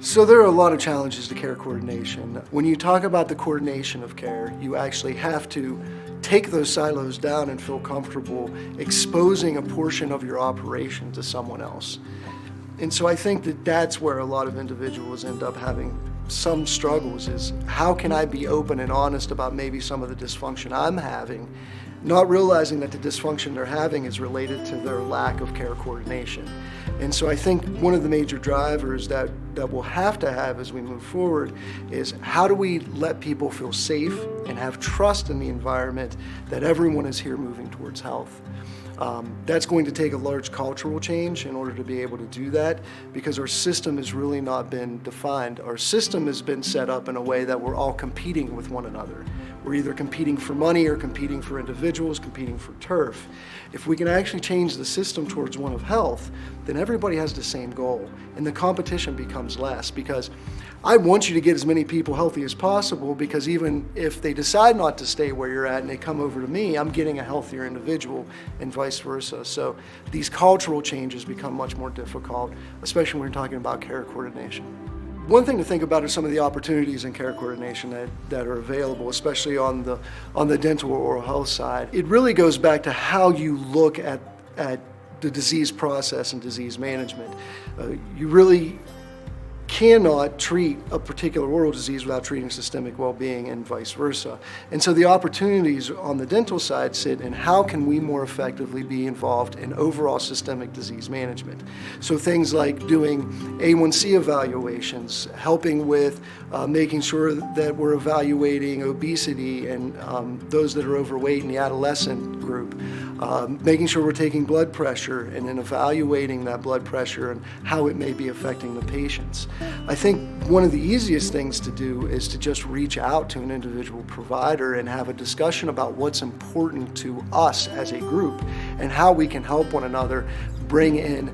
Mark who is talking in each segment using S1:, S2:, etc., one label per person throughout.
S1: So there are a lot of challenges to care coordination. When you talk about the coordination of care, you actually have to take those silos down and feel comfortable exposing a portion of your operation to someone else. And so I think that that's where a lot of individuals end up having some struggles, is how can I be open and honest about maybe some of the dysfunction I'm having, not realizing that the dysfunction they're having is related to their lack of care coordination. And so I think one of the major drivers that we'll have to have as we move forward is how do we let people feel safe and have trust in the environment that everyone is here moving towards health. That's going to take a large cultural change in order to be able to do that, because our system has really not been defined. Our system has been set up in a way that we're all competing with one another. We're either competing for money or competing for individuals, competing for turf. If we can actually change the system towards one of health, then everybody has the same goal, and the competition becomes less, because I want you to get as many people healthy as possible, because even if they decide not to stay where you're at and they come over to me, I'm getting a healthier individual, and vice versa. So these cultural changes become much more difficult, especially when we're talking about care coordination. One thing to think about are some of the opportunities in care coordination that are available, especially on the dental or oral health side. It really goes back to how you look at the disease process and disease management. You really cannot treat a particular oral disease without treating systemic well-being, and vice versa. And so the opportunities on the dental side sit in how can we more effectively be involved in overall systemic disease management. So things like doing A1C evaluations, helping with making sure that we're evaluating obesity and those that are overweight in the adolescent group, making sure we're taking blood pressure and then evaluating that blood pressure and how it may be affecting the patients. I think one of the easiest things to do is to just reach out to an individual provider and have a discussion about what's important to us as a group and how we can help one another bring in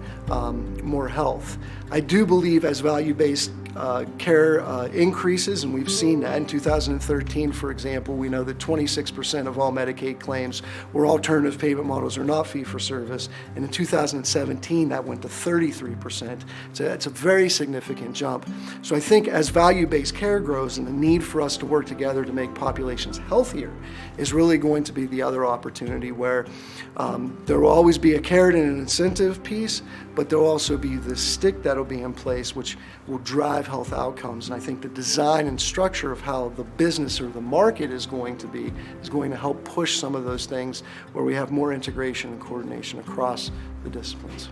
S1: more health. I do believe as value-based care increases, and we've seen that in 2013, for example, we know that 26% of all Medicaid claims were alternative payment models or not fee-for-service, and in 2017 that went to 33%. So that's a very significant jump. So I think as value-based care grows and the need for us to work together to make populations healthier is really going to be the other opportunity, where there will always be a carrot and an incentive piece, but there will also be the stick that'll be in place which will drive health outcomes. And I think the design and structure of how the business or the market is going to help push some of those things where we have more integration and coordination across the disciplines.